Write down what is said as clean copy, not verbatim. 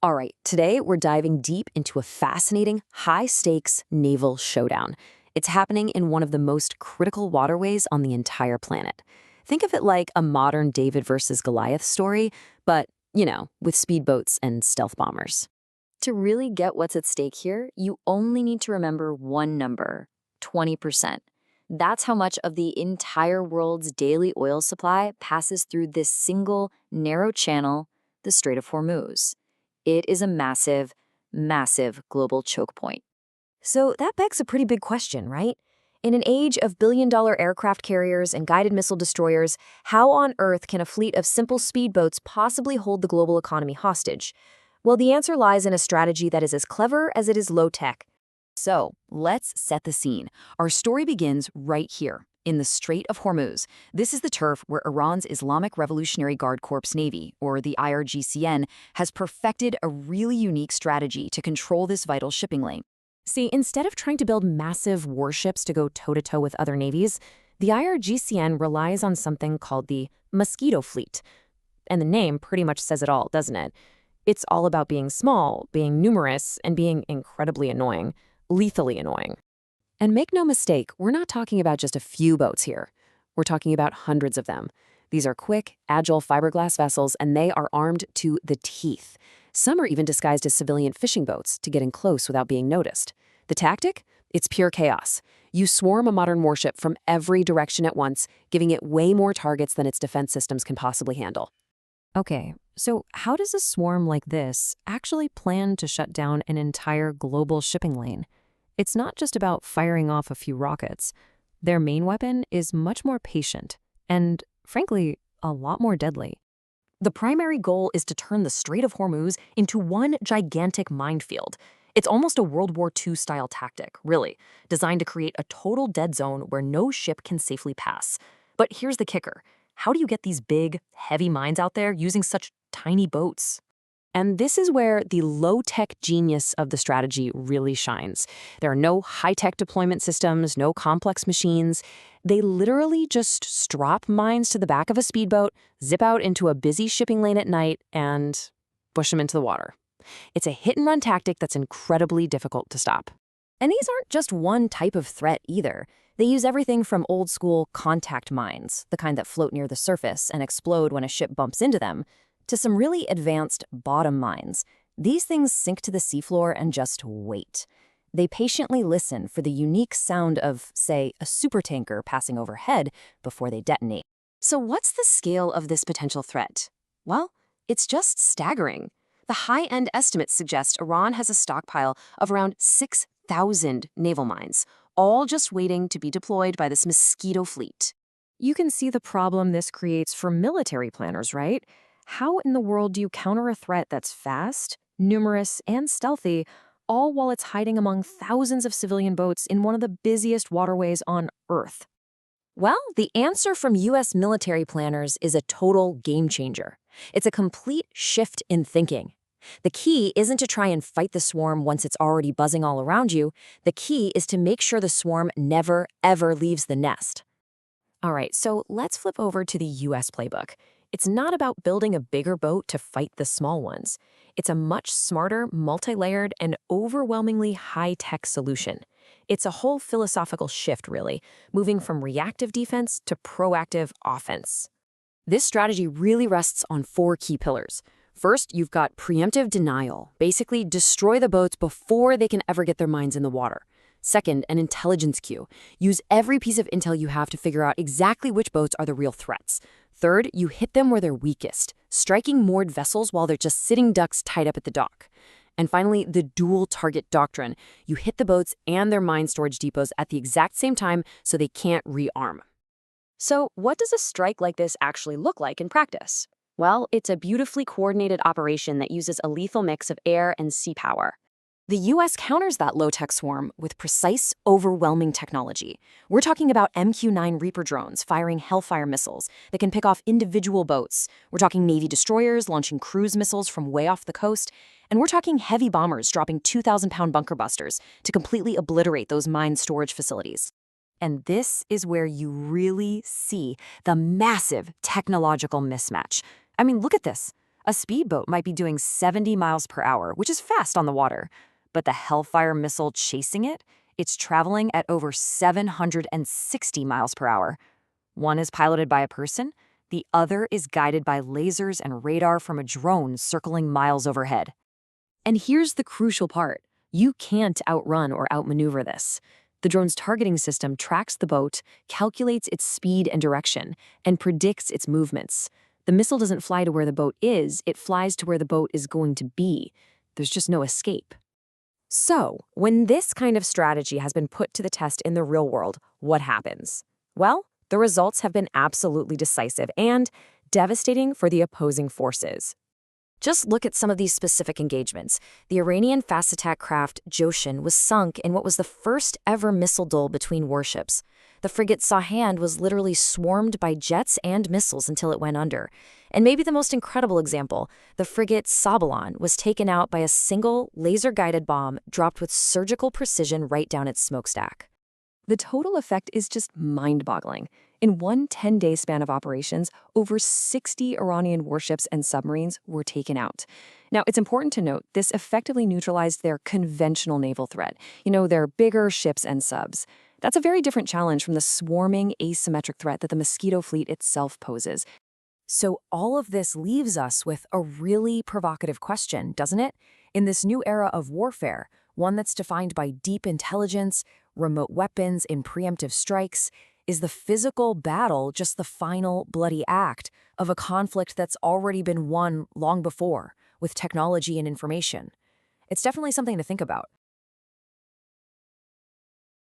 All right, today we're diving deep into a fascinating, high-stakes naval showdown. It's happening in one of the most critical waterways on the entire planet. Think of it like a modern David versus Goliath story, but, with speedboats and stealth bombers. To really get what's at stake here, you only need to remember one number: 20%. That's how much of the entire world's daily oil supply passes through this single, narrow channel, the Strait of Hormuz. It is a massive, massive global choke point. So that begs a pretty big question, right? In an age of billion-dollar aircraft carriers and guided missile destroyers, how on earth can a fleet of simple speedboats possibly hold the global economy hostage? Well, the answer lies in a strategy that is as clever as it is low-tech. So, let's set the scene. Our story begins right here, in the Strait of Hormuz. This is the turf where Iran's Islamic Revolutionary Guard Corps Navy, or the IRGCN, has perfected a really unique strategy to control this vital shipping lane. See, instead of trying to build massive warships to go toe-to-toe with other navies, the IRGCN relies on something called the Mosquito Fleet. And the name pretty much says it all, doesn't it? It's all about being small, being numerous, and being incredibly annoying, lethally annoying. And make no mistake, we're not talking about just a few boats here. We're talking about hundreds of them. These are quick, agile fiberglass vessels, and they are armed to the teeth. Some are even disguised as civilian fishing boats to get in close without being noticed. The tactic? It's pure chaos. You swarm a modern warship from every direction at once, giving it way more targets than its defense systems can possibly handle. Okay, so how does a swarm like this actually plan to shut down an entire global shipping lane? It's not just about firing off a few rockets. Their main weapon is much more patient and, frankly, a lot more deadly. The primary goal is to turn the Strait of Hormuz into one gigantic minefield. It's almost a World War II-style tactic, really, designed to create a total dead zone where no ship can safely pass. But here's the kicker. How do you get these big, heavy mines out there using such tiny boats? And this is where the low-tech genius of the strategy really shines. There are no high-tech deployment systems, no complex machines. They literally just strap mines to the back of a speedboat, zip out into a busy shipping lane at night, and push them into the water. It's a hit-and-run tactic that's incredibly difficult to stop. And these aren't just one type of threat either. They use everything from old-school contact mines, the kind that float near the surface and explode when a ship bumps into them, to some really advanced bottom mines. These things sink to the seafloor and just wait. They patiently listen for the unique sound of, say, a supertanker passing overhead before they detonate. So what's the scale of this potential threat? Well, it's just staggering. The high-end estimates suggest Iran has a stockpile of around 6,000 naval mines, all just waiting to be deployed by this Mosquito Fleet. You can see the problem this creates for military planners, right? How in the world do you counter a threat that's fast, numerous, and stealthy, all while it's hiding among thousands of civilian boats in one of the busiest waterways on Earth? Well, the answer from U.S. military planners is a total game changer. It's a complete shift in thinking. The key isn't to try and fight the swarm once it's already buzzing all around you. The key is to make sure the swarm never, ever leaves the nest. All right, so let's flip over to the U.S. playbook. It's not about building a bigger boat to fight the small ones. It's a much smarter, multi-layered, and overwhelmingly high-tech solution. It's a whole philosophical shift, really, moving from reactive defense to proactive offense. This strategy really rests on 4 key pillars. First, you've got preemptive denial. Basically, destroy the boats before they can ever get their minds in the water. Second, an intelligence cue. Use every piece of intel you have to figure out exactly which boats are the real threats. Third, you hit them where they're weakest, striking moored vessels while they're just sitting ducks tied up at the dock. And finally, the dual target doctrine. You hit the boats and their mine storage depots at the exact same time so they can't rearm. So what does a strike like this actually look like in practice? Well, it's a beautifully coordinated operation that uses a lethal mix of air and sea power. The U.S. counters that low-tech swarm with precise, overwhelming technology. We're talking about MQ-9 Reaper drones firing Hellfire missiles that can pick off individual boats. We're talking Navy destroyers launching cruise missiles from way off the coast. And we're talking heavy bombers dropping 2,000-pound bunker busters to completely obliterate those mine storage facilities. And this is where you really see the massive technological mismatch. I mean, look at this. A speedboat might be doing 70 miles per hour, which is fast on the water. But the Hellfire missile chasing it, it's traveling at over 760 miles per hour. One is piloted by a person, the other is guided by lasers and radar from a drone circling miles overhead. And here's the crucial part. You can't outrun or outmaneuver this. The drone's targeting system tracks the boat, calculates its speed and direction, and predicts its movements. The missile doesn't fly to where the boat is, it flies to where the boat is going to be. There's just no escape. So, when this kind of strategy has been put to the test in the real world, what happens? Well, the results have been absolutely decisive and devastating for the opposing forces. Just look at some of these specific engagements. The Iranian fast attack craft Joshin was sunk in what was the first ever missile duel between warships. The frigate Sahand was literally swarmed by jets and missiles until it went under. And maybe the most incredible example, the frigate Sabalan was taken out by a single laser-guided bomb dropped with surgical precision right down its smokestack. The total effect is just mind-boggling. In one 10-day span of operations, over 60 Iranian warships and submarines were taken out. Now, it's important to note this effectively neutralized their conventional naval threat, their bigger ships and subs. That's a very different challenge from the swarming asymmetric threat that the Mosquito fleet itself poses. So all of this leaves us with a really provocative question, doesn't it? In this new era of warfare, one that's defined by deep intelligence, remote weapons, and preemptive strikes, is the physical battle just the final bloody act of a conflict that's already been won long before with technology and information? It's definitely something to think about.